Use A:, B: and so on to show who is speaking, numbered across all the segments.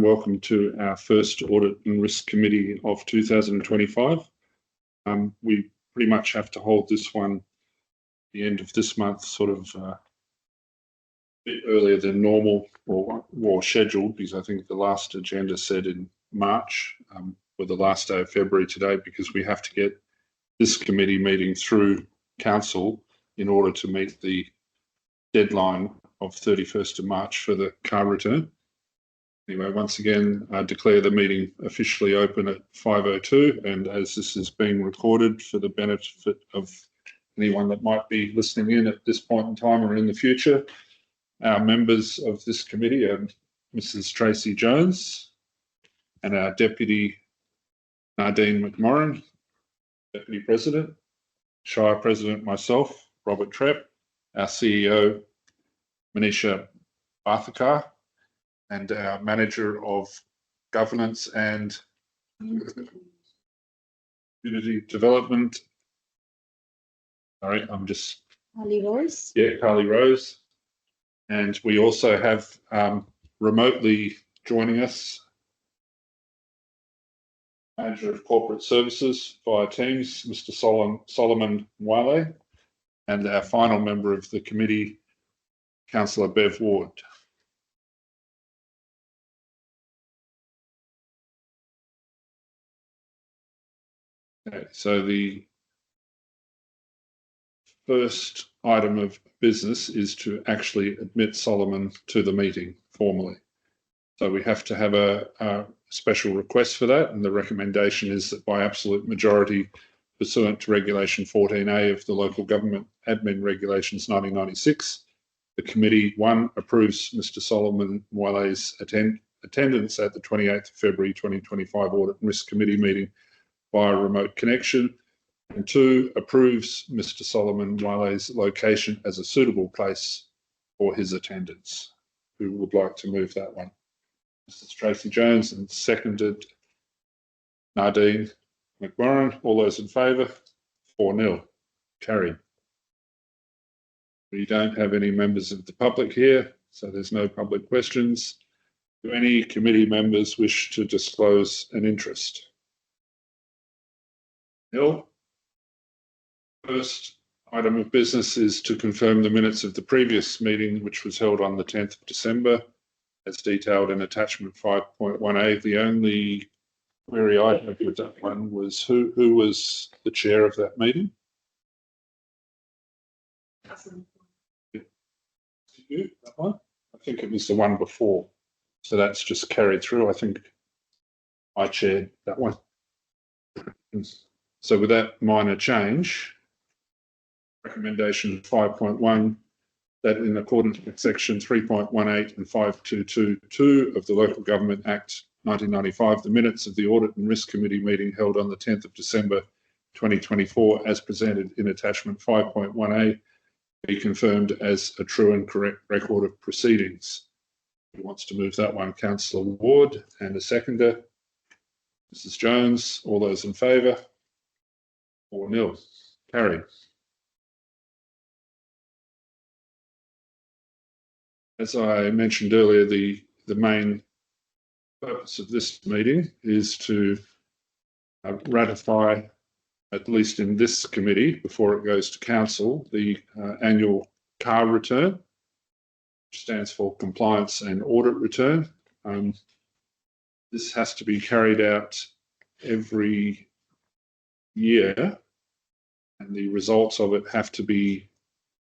A: Welcome to our first Audit and Risk Committee of 2025. We pretty much have to hold this one at the end of this month, sort of a bit earlier than normal or scheduled, because I think the last agenda said in March, or the last day of February today, because we have to get this committee meeting through Council in order to meet the deadline of 31st of March for the car return. Anyway, once again, I declare the meeting officially open at 5:02, and as this is being recorded for the benefit of anyone that might be listening in at this point in time or in the future, our members of this committee are Mrs. Tracy Jones and our Deputy Nadine McMorrin, Deputy President, Shire President myself, Robert Trepp, our CEO, Manisha Barthakar, and our Manager of Governance and Community Development. Sorry, I'm just...
B: Carly Rose.
A: Yeah, Carly Rose. And we also have remotely joining us, Manager of Corporate Services via Teams, Mr. Solomon Mwale, and our final member of the committee, Councillor Bev Ward. Okay, so the first item of business is to actually admit Solomon to the meeting formally. So we have to have a special request for that, and the recommendation is that by absolute majority pursuant to Regulation 14A of the Local Government Admin Regulations 1996, the committee, 1, approves Mr. Solomon Mwale's attendance at the 28th of February 2025 Audit and Risk Committee meeting via remote connection, and 2, approves Mr. Solomon Mwale's location as a suitable place for his attendance. Who would like to move that one? Mrs. Tracy Jones, and seconded Nadine McMorrin. All those in favour? 4-0. Carried. We don't have any members of the public here, so there's no public questions. Do any committee members wish to disclose an interest? Nil. First item of business is to confirm the minutes of the previous meeting, which was held on the 10th of December, as detailed in attachment 5.1A. The only query I have with that one was who was the chair of that meeting? You, that one? I think it was the one before. So that's just carried through. I think I chaired that one. So with that minor change, recommendation 5.1, that in accordance with section 3.18 and 5222 of the Local Government Act 1995, the minutes of the Audit and Risk Committee meeting held on the 10th of December 2024, as presented in attachment 5.1A, be confirmed as a true and correct record of proceedings. Who wants to move that one? Councillor Ward, and a seconder, Mrs. Jones. All those in favour? 4-0. Carried. As I mentioned earlier, the main purpose of this meeting is to ratify, at least in this committee, before it goes to council, the annual CAR return, which stands for Compliance and Audit Return. This has to be carried out every year, and the results of it have to be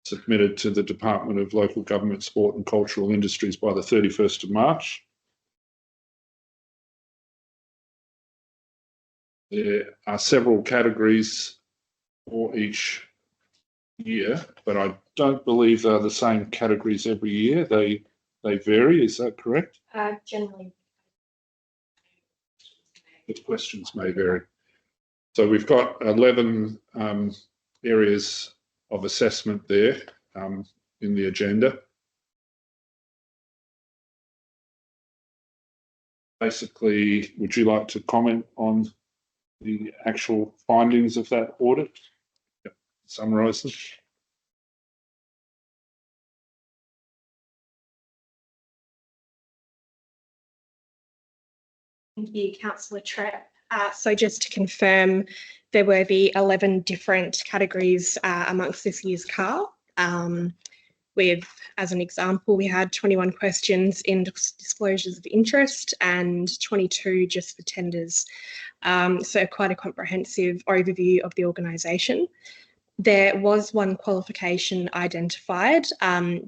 A: submitted to the Department of Local Government, Sport and Cultural Industries by the 31st of March. There are several categories for each year, but I don't believe they're the same categories every year. They vary, is that correct?
B: Generally.
A: The questions may vary. So we've got 11 areas of assessment there in the agenda. Basically, would you like to comment on the actual findings of that audit? Yep. Summarise them.
C: Thank you, Councillor Trepp. So just to confirm, there were the 11 different categories amongst this year's CAR. With, as an example, we had 21 questions in disclosures of interest and 22 just for tenders. So quite a comprehensive overview of the organisation. There was one qualification identified,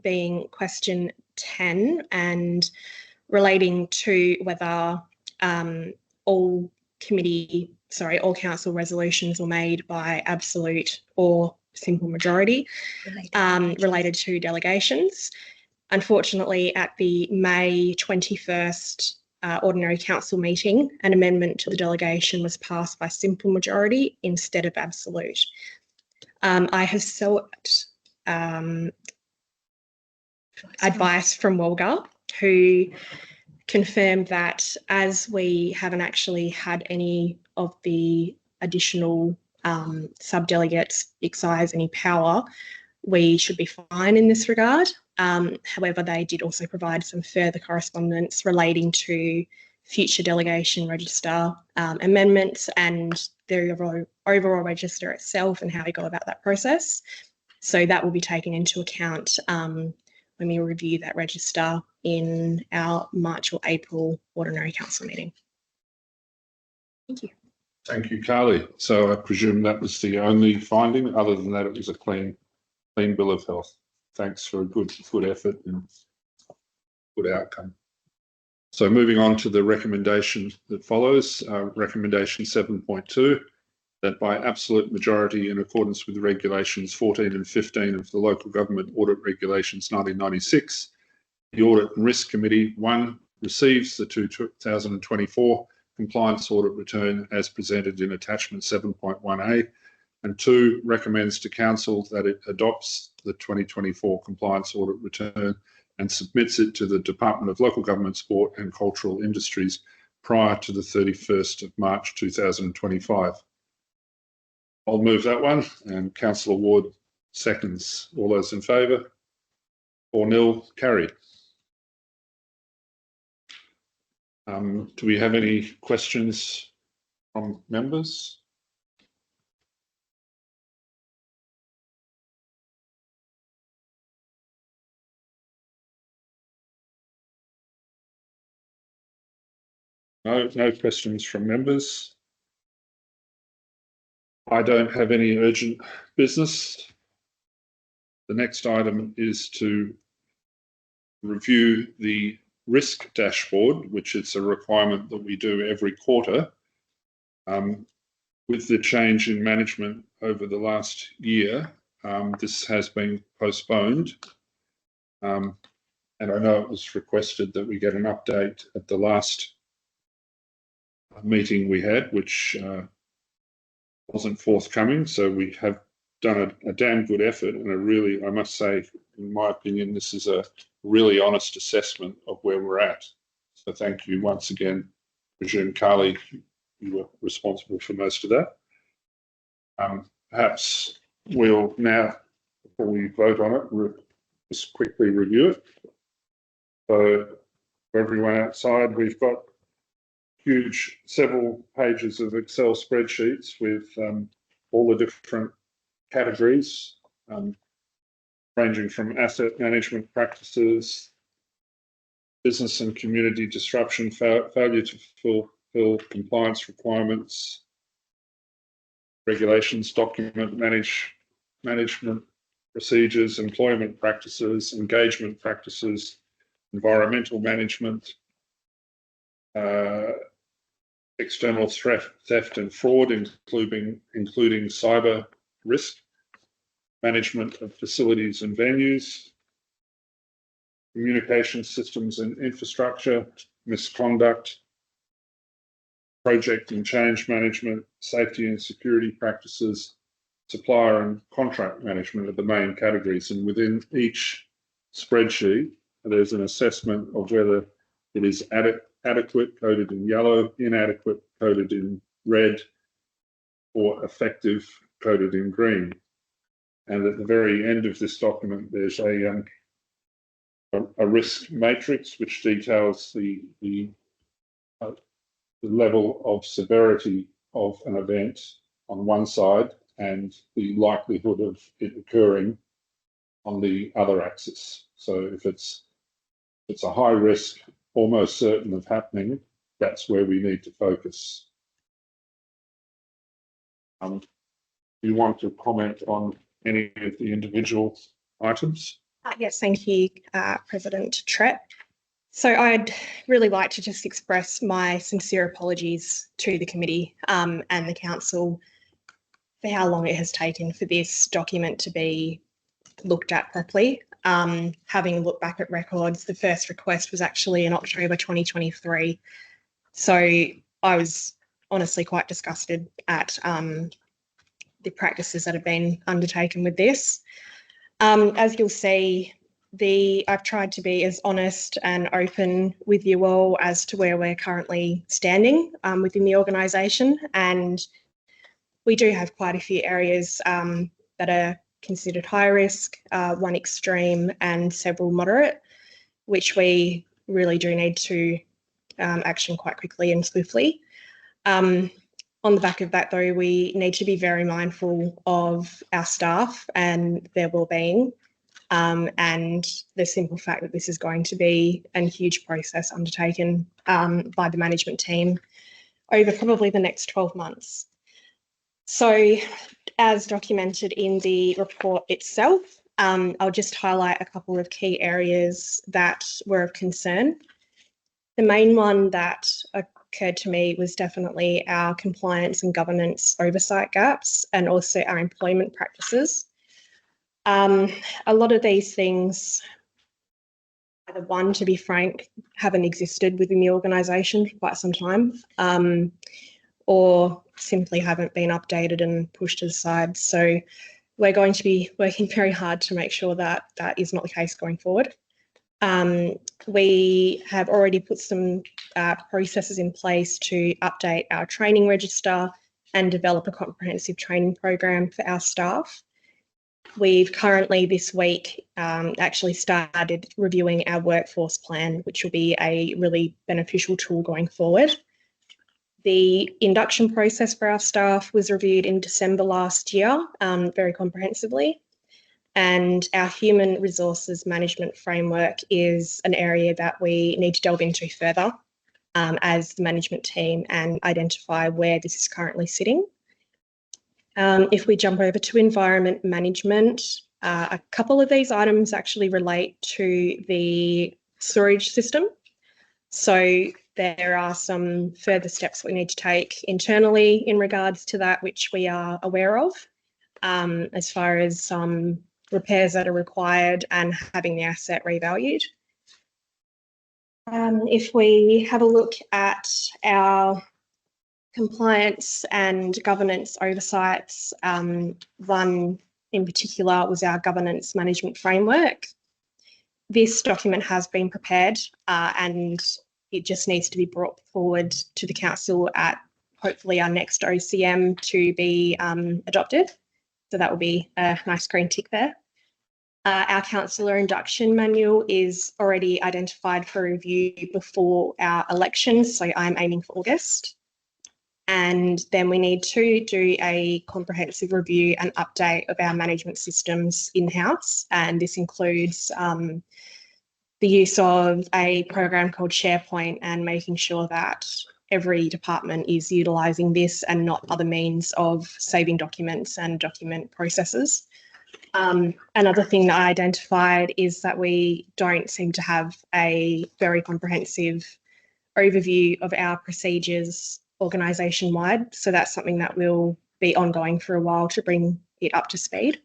C: being question 10, and relating to whether all council resolutions were made by absolute or simple majority related to delegations. Unfortunately, at the May 21st ordinary council meeting, an amendment to the delegation was passed by simple majority instead of absolute. I have sought advice from Walga, who confirmed that as we haven't actually had any of the additional sub-delegates exercise any power, we should be fine in this regard. However, they did also provide some further correspondence relating to future delegation register amendments and the overall register itself and how we go about that process. So that will be taken into account when we review that register in our March or April ordinary council meeting. Thank you.
A: Thank you, Carly. So I presume that was the only finding. Other than that, it was a clean bill of health. Thanks for a good effort and good outcome. So moving on to the recommendation that follows, recommendation 7.2, that by absolute majority in accordance with regulations 14 and 15 of the Local Government Audit Regulations 1996, the Audit and Risk Committee, 1, receives the 2024 compliance audit return as presented in attachment 7.1A, and 2, recommends to Council that it adopts the 2024 compliance audit return and submits it to the Department of Local Government, Sport and Cultural Industries prior to the 31st of March 2025. I'll move that one, and Councillor Ward seconds. All those in favour? 4-0, carried. Do we have any questions from members? No questions from members. I don't have any urgent business. The next item is to review the risk dashboard, which is a requirement that we do every quarter. With the change in management over the last year, this has been postponed. And I know it was requested that we get an update at the last meeting we had, which wasn't forthcoming. So we have done a damn good effort, and I must say, in my opinion, this is a really honest assessment of where we're at. So thank you once again. I presume, Carly, you were responsible for most of that. Perhaps we'll now, before we vote on it, just quickly review it. So for everyone outside, we've got several pages of Excel spreadsheets with all the different categories, ranging from asset management practices, business and community disruption, failure to fulfill compliance requirements, regulations, document management procedures, employment practices, engagement practices, environmental management, external theft and fraud, including cyber risk, management of facilities and venues, communication systems and infrastructure, misconduct, project and change management, safety and security practices, supplier and contract management are the main categories. And within each spreadsheet, there's an assessment of whether it is adequate, coded in yellow, inadequate, coded in red, or effective, coded in green. And at the very end of this document, there's a risk matrix which details the the level of severity of an event on one side and the likelihood of it occurring on the other axis. So if it's a high risk, almost certain of happening, that's where we need to focus. Do you want to comment on any of the individual items?
C: Yes, thank you, President Trepp. So I'd really like to just express my sincere apologies to the committee and the council for how long it has taken for this document to be looked at properly. Having looked back at records, the first request was actually in October 2023. So I was honestly quite disgusted at the practices that have been undertaken with this. As you'll see, I've tried to be as honest and open with you all as to where we're currently standing within the organisation, and we do have quite a few areas that are considered high risk, one extreme and several moderate, which we really do need to action quite quickly and swiftly. On the back of that, though, we need to be very mindful of our staff and their wellbeing, and the simple fact that this is going to be a huge process undertaken by the management team over probably the next 12 months. So, as documented in the report itself, I'll just highlight a couple of key areas that were of concern. The main one that occurred to me was definitely our compliance and governance oversight gaps and also our employment practices. A lot of these things, either one, to be frank, haven't existed within the organisation for quite some time, or simply haven't been updated and pushed aside. So we're going to be working very hard to make sure that that is not the case going forward. We have already put some processes in place to update our training register and develop a comprehensive training program for our staff. We've currently this week actually started reviewing our workforce plan, which will be a really beneficial tool going forward. The induction process for our staff was reviewed in December last year, very comprehensively. And our human resources management framework is an area that we need to delve into further as the management team and identify where this is currently sitting. If we jump over to environment management, a couple of these items actually relate to the storage system. So there are some further steps we need to take internally in regards to that, which we are aware of, as far as some repairs that are required and having the asset revalued. If we have a look at our compliance and governance oversights, one in particular was our governance management framework. This document has been prepared and it just needs to be brought forward to the council at hopefully our next OCM to be adopted. So that will be a nice green tick there. Our councillor induction manual is already identified for review before our elections, so I'm aiming for August. And then we need to do a comprehensive review and update of our management systems in-house, and this includes the use of a program called SharePoint and making sure that every department is utilising this and not other means of saving documents and document processes. Another thing that I identified is that we don't seem to have a very comprehensive overview of our procedures organisation-wide. So that's something that will be ongoing for a while to bring it up to speed.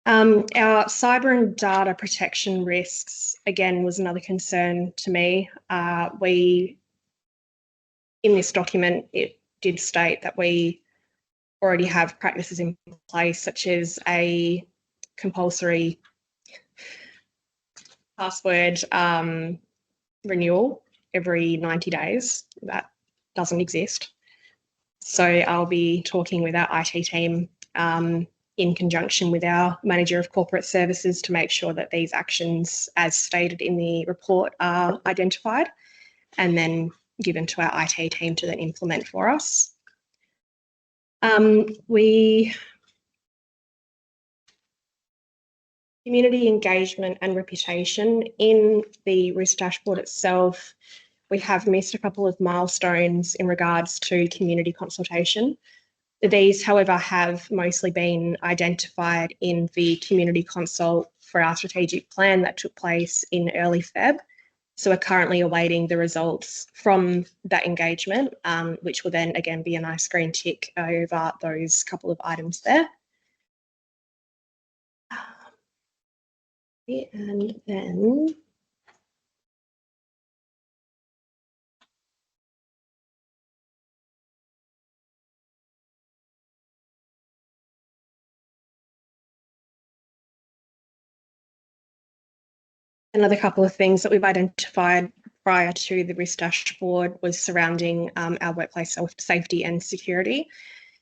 C: Our cyber and data protection risks, again, was another concern to me. In this document, it did state that we already have practices in place, such as a compulsory password renewal every 90 days. That doesn't exist. So I'll be talking with our IT team in conjunction with our Manager of Corporate Services to make sure that these actions, as stated in the report, are identified. And then given to our IT team to then implement for us. Community engagement and reputation. In the risk dashboard itself, we have missed a couple of milestones in regards to community consultation. These, however, have mostly been identified in the community consult for our strategic plan that took place in early Feb. So we're currently awaiting the results from that engagement, which will then again be a nice green tick over those couple of items there. And then another couple of things that we've identified prior to the risk dashboard was surrounding our workplace safety and security.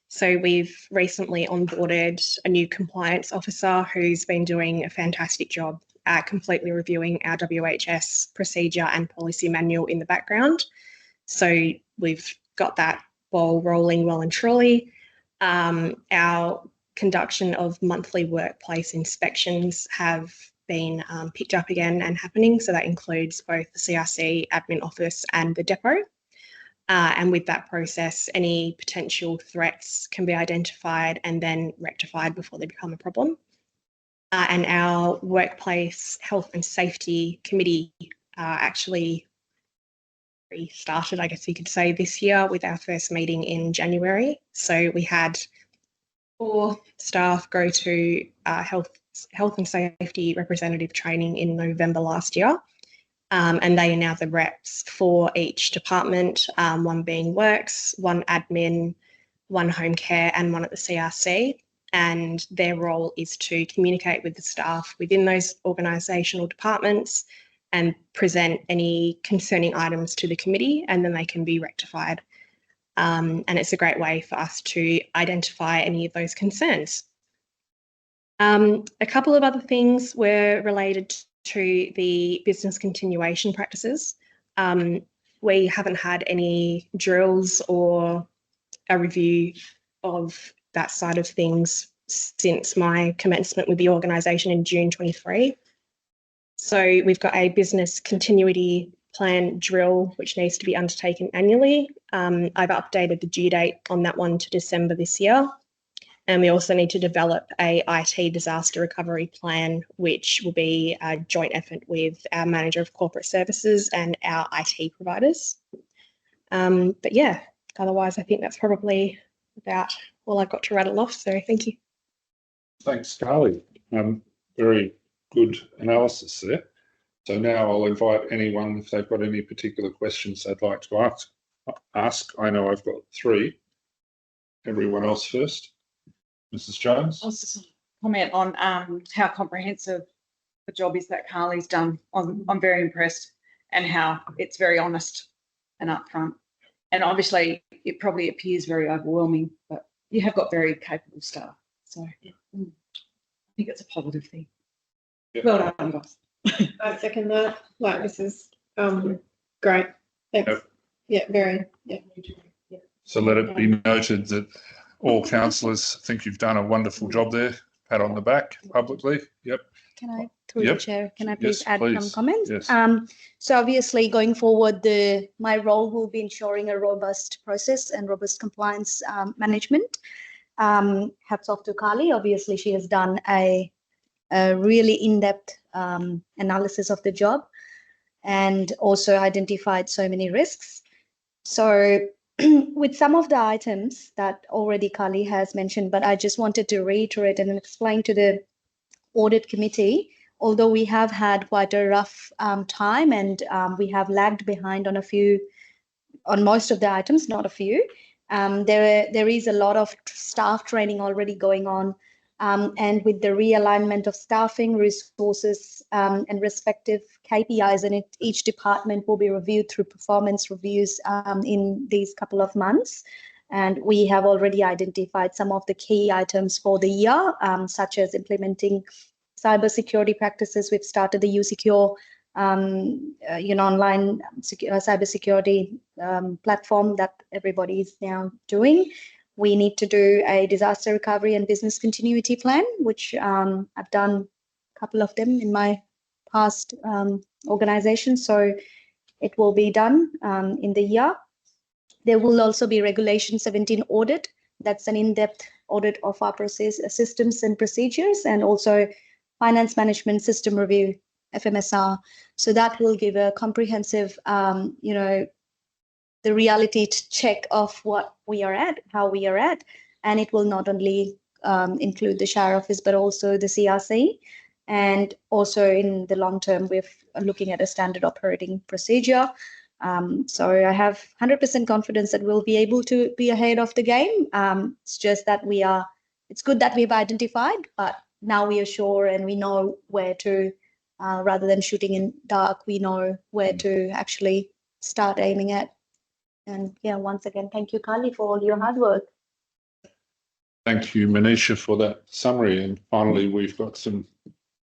C: So we've recently onboarded a new compliance officer who's been doing a fantastic job at completely reviewing our WHS procedure and policy manual in the background. So we've got that ball rolling well and truly. Our conduction of monthly workplace inspections have been picked up again and happening. So that includes both the CRC admin office and the depot. And with that process, any potential threats can be identified and then rectified before they become a problem. And our workplace health and safety committee actually restarted, I guess you could say, this year with our first meeting in January. So we had 4 staff go to health and safety representative training in November last year. And they are now the reps for each department, one being works, one admin, one home care, and one at the CRC. And their role is to communicate with the staff within those organisational departments and present any concerning items to the committee, and then they can be rectified. And it's a great way for us to identify any of those concerns. A couple of other things were related to the business continuation practices. We haven't had any drills or a review of that side of things since my commencement with the organisation in June 23. So we've got a business continuity plan drill, which needs to be undertaken annually. I've updated the due date on that one to December this year. And we also need to develop a IT disaster recovery plan, which will be a joint effort with our manager of corporate services and our IT providers. But yeah, otherwise I think that's probably about all I've got to rattle off. So thank you.
A: Thanks, Carly. Very good analysis there. So now I'll invite anyone, if they've got any particular questions they'd like to ask. I know I've got 3. Everyone else first. Mrs. Jones?
D: I'll just comment on how comprehensive the job is that Carly's done. I'm very impressed, and how it's very honest and upfront. And obviously, it probably appears very overwhelming, but you have got very capable staff. So I think it's a positive thing.
A: Yeah.
D: Well done, guys.
B: I second that. Like, this is great. Thanks.
A: Yep.
B: Yeah, very. Yeah.
A: So let it be noted that all councillors think you've done a wonderful job there. Pat on the back publicly. Yep.
E: Can I, through the chair, can I please add
A: please.
E: some comments?
A: Yes.
E: So obviously going forward, my role will be ensuring a robust process and robust compliance management. Hats off to Carly. Obviously, she has done a really in-depth analysis of the job and also identified so many risks. So with some of the items that already Carly has mentioned, but I just wanted to reiterate and explain to the audit committee, although we have had quite a rough time and we have lagged behind on most of the items, not a few. There is a lot of staff training already going on, and with the realignment of staffing, resources, and respective KPIs, and each department will be reviewed through performance reviews in these couple of months. And we have already identified some of the key items for the year, such as implementing cybersecurity practices. We've started the U-Secure online cybersecurity platform that everybody is now doing. We need to do a disaster recovery and business continuity plan, which I've done a couple of them in my past organization. So it will be done in the year. There will also be Regulation 17 audit. That's an in-depth audit of our process, systems and procedures, and also finance management system review, FMSR. So that will give a comprehensive, the reality check of what we are at, how we are at, and it will not only include the Shire Office, but also the CRC. And also in the long term, we're looking at a standard operating procedure. So I have 100% confidence that we'll be able to be ahead of the game. It's just that it's good that we've identified, but now we are sure and we know where to, rather than shooting in dark, we know where to actually start aiming at. And yeah, once again, thank you, Carly, for all your hard work.
A: Thank you, Manisha, for that summary. And finally, we've got some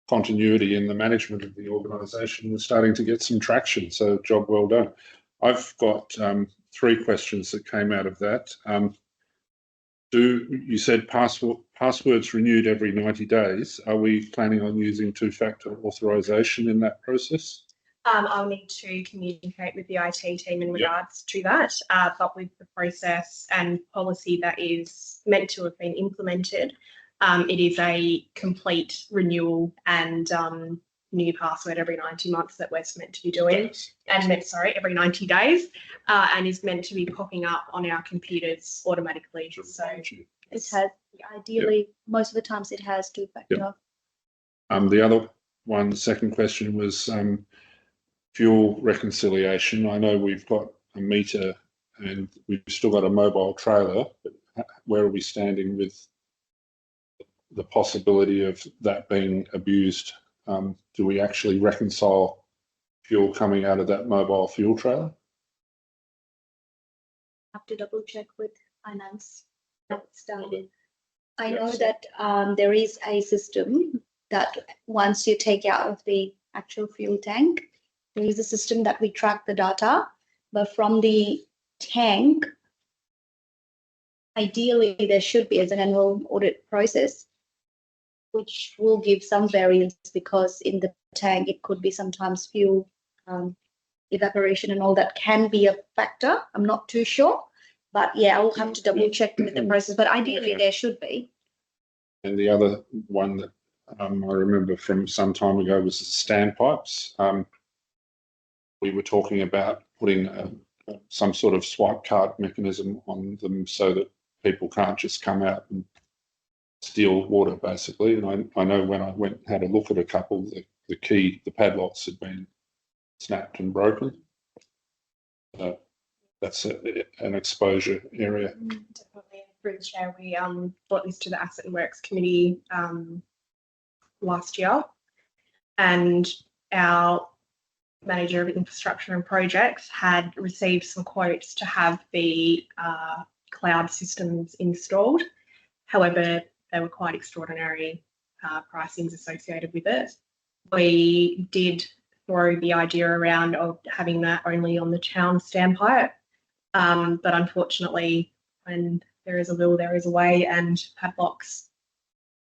A: continuity in the management of the organisation. We're starting to get some traction, so job well done. I've got 3 questions that came out of that. You said passwords renewed every 90 days. Are we planning on using 2-factor authorization in that process?
C: I'll need to communicate with the IT team in regards to that, but with the process and policy that is meant to have been implemented, it is a complete renewal and new password every 90 months that we're meant to be doing, every 90 days, and is meant to be popping up on our computers automatically. So
E: it has, ideally, most of the times it has 2-factor.
A: The second question was fuel reconciliation. I know we've got a meter and we've still got a mobile trailer, but where are we standing with the possibility of that being abused? Do we actually reconcile fuel coming out of that mobile fuel trailer?
E: Have to double check with finance. That's done. I know that there is a system that once you take out of the actual fuel tank, there is a system that we track the data, but from the tank, ideally there should be as an annual audit process, which will give some variance because in the tank it could be sometimes fuel evaporation and all that can be a factor. I'm not too sure, but yeah, I'll have to double check with the process, but ideally there should be.
A: And the other one that I remember from some time ago was the standpipes. We were talking about putting some sort of swipe card mechanism on them so that people can't just come out and steal water, basically. And I know when I went and had a look at a couple, the padlocks had been snapped and broken. That's an exposure area.
C: Definitely. Through the chair, we brought this to the Asset and Works Committee last year, and our Manager of Infrastructure and Projects had received some quotes to have the cloud systems installed. However, they were quite extraordinary pricings associated with it. We did throw the idea around of having that only on the town standpipe, but unfortunately, when there is a will, there is a way, and padlocks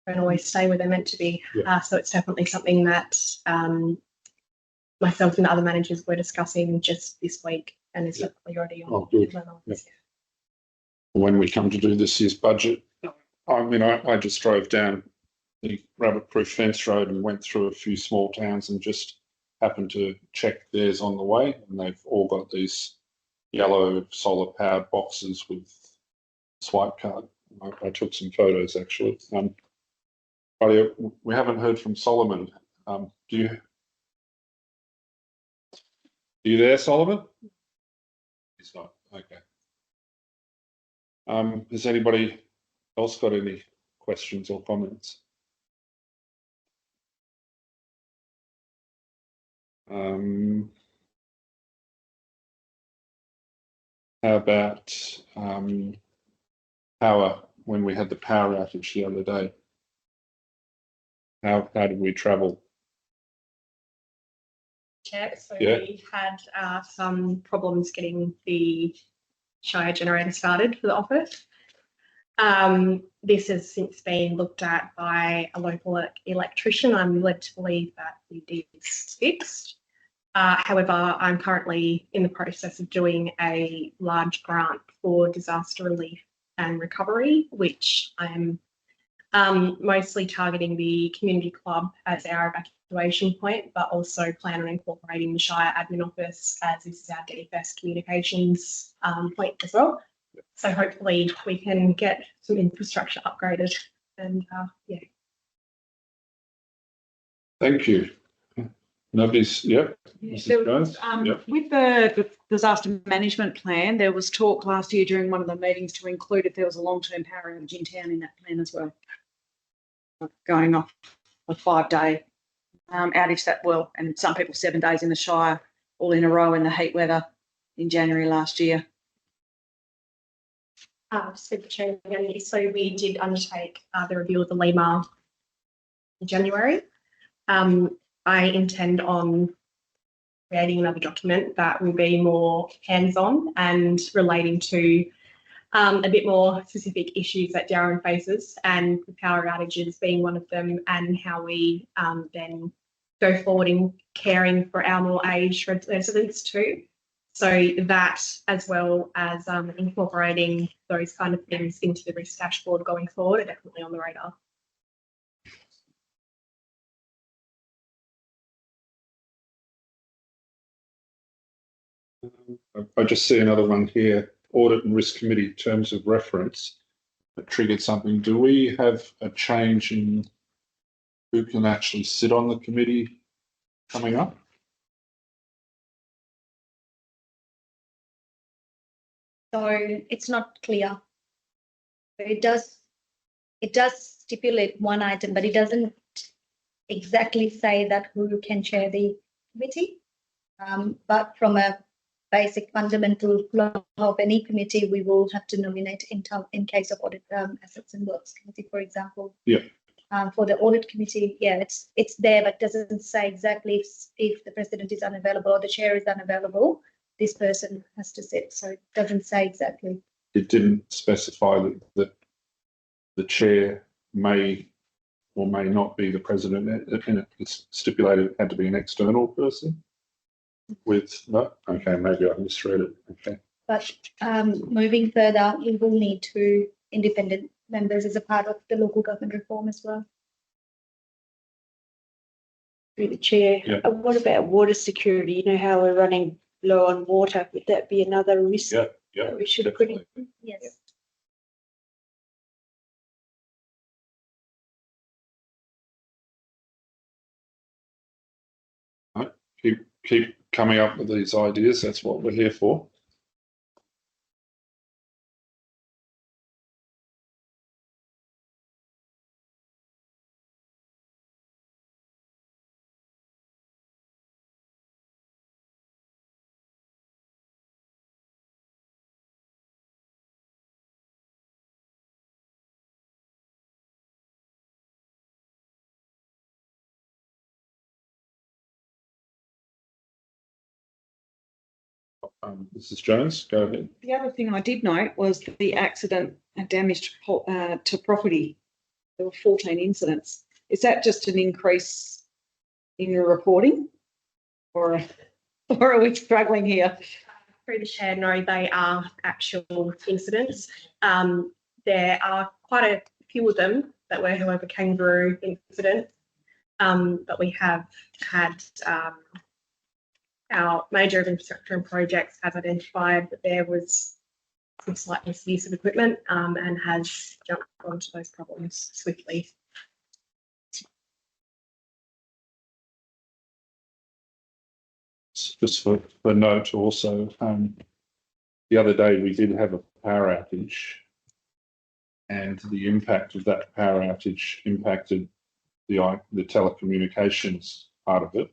C: don't always stay where they're meant to be. So it's definitely something that myself and the other managers were discussing just this week, and is definitely already on.
A: When we come to do this year's budget, I mean, I just drove down the Rabbit-Proof Fence Road and went through a few small towns and just happened to check theirs on the way, and they've all got these yellow solar powered boxes with swipe card. I took some photos actually. We haven't heard from Solomon. Do you there, Solomon? He's not. Okay. Has anybody else got any questions or comments? How about power? When we had the power outage the other day, how did we travel?
C: Chair. So
A: Yeah.
C: we had some problems getting the Shire generator started for the office. This has since been looked at by a local electrician. I'm led to believe that it is fixed. However, I'm currently in the process of doing a large grant for disaster relief and recovery, which I'm mostly targeting the community club as our evacuation point, but also plan on incorporating the Shire admin office as this is our DFS communications point as well. So hopefully we can get some infrastructure upgraded and yeah.
A: Thank you. Nobody's, yep. Mrs.
D: There
A: Jones?
D: was,
A: Yep.
D: with the disaster management plan, there was talk last year during one of the meetings to include if there was a long-term power outage in town in that plan as well. Going off a 5-day outage that well, and some people 7 days in the Shire, all in a row in the heat weather in January last year.
C: Super Chair, so we did undertake the review of the Lima in January. I intend on creating another document that will be more hands-on and relating to a bit more specific issues that Dowerin faces, and the power outages being one of them, and how we then go forward in caring for our more aged residents too. So that, as well as incorporating those kind of things into the risk dashboard going forward, are definitely on the radar.
A: I just see another one here, Audit and Risk Committee terms of reference that triggered something. Do we have a change in who can actually sit on the committee coming up?
E: So it's not clear. It does stipulate one item, but it doesn't exactly say that who can chair the committee. But from a basic fundamental law of any committee, we will have to nominate in case of audit assets and works committee, for example.
A: Yeah.
E: For the audit committee, yeah, it's there, but doesn't say exactly if the president is unavailable or the chair is unavailable, this person has to sit. So it doesn't say exactly.
A: It didn't specify that the chair may or may not be the president, and it's stipulated it had to be an external person with, no? Okay, maybe I misread it. Okay.
E: But moving further, we will need 2 independent members as a part of the local government reform as well.
B: Through the chair.
A: Yeah.
B: What about water security? You know how we're running low on water. Would that be another risk
A: Yeah, yeah.
B: that we should put in?
A: Definitely.
E: Yes.
A: Keep coming up with these ideas. That's what we're here for. Mrs. Jones, go ahead.
D: The other thing I did note was the accident and damage to property. There were 14 incidents. Is that just an increase in your reporting, or are we struggling here?
C: Through the chair, no, they are actual incidents. There are quite a few of them that were, however, kangaroo incidents, but we have had our major of infrastructure and projects has identified that there was some slight misuse of equipment and has jumped onto those problems swiftly.
A: Just for note also, the other day we did have a power outage, and the impact of that power outage impacted the telecommunications part of it.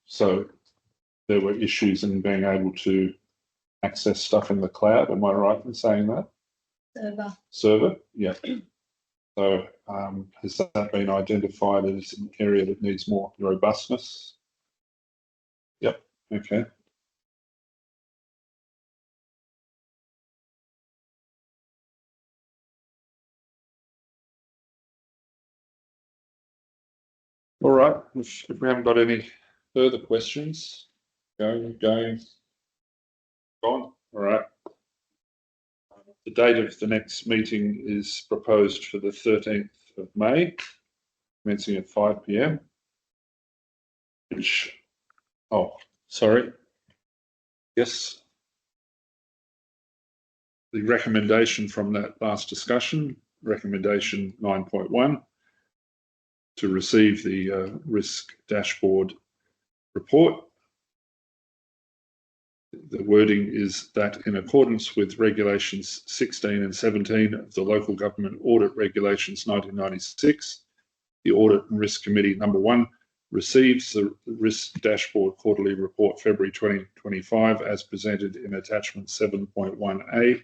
A: So there were issues in being able to access stuff in the cloud. Am I right in saying that? Server, yeah. So has that been identified as an area that needs more robustness Okay. All right, if we haven't got any further questions, gone. All right. The date of the next meeting is proposed for the 13th of May, commencing at 5 p.m. Which, oh, sorry. Yes. The recommendation from that last discussion, recommendation 9.1, to receive the risk dashboard report. The wording is that in accordance with regulations 16 and 17 of the Local Government Audit Regulations 1996, the Audit and Risk Committee number 1 receives the Risk Dashboard Quarterly Report February 2025 as presented in attachment 7.1A,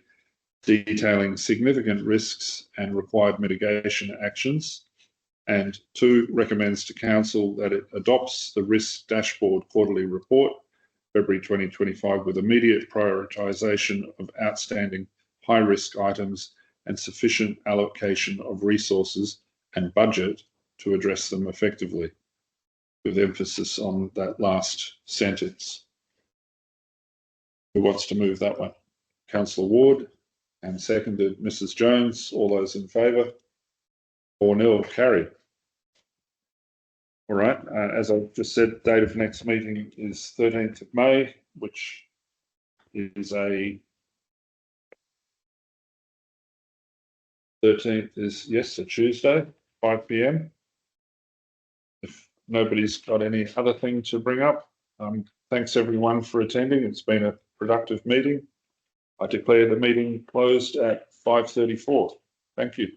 A: detailing significant risks and required mitigation actions. And 2, recommends to Council that it adopts the Risk Dashboard Quarterly Report February 2025 with immediate prioritisation of outstanding high-risk items and sufficient allocation of resources and budget to address them effectively, with emphasis on that last sentence. Who wants to move that one? Councillor Ward, and seconded Mrs. Jones. All those in favour? 4-0, carried. All right, as I've just said, date of next meeting is 13th of May, which is 13th is, yes, a Tuesday, 5 p.m. If nobody's got any other thing to bring up, thanks everyone for attending. It's been a productive meeting. I declare the meeting closed at 5:34. Thank you.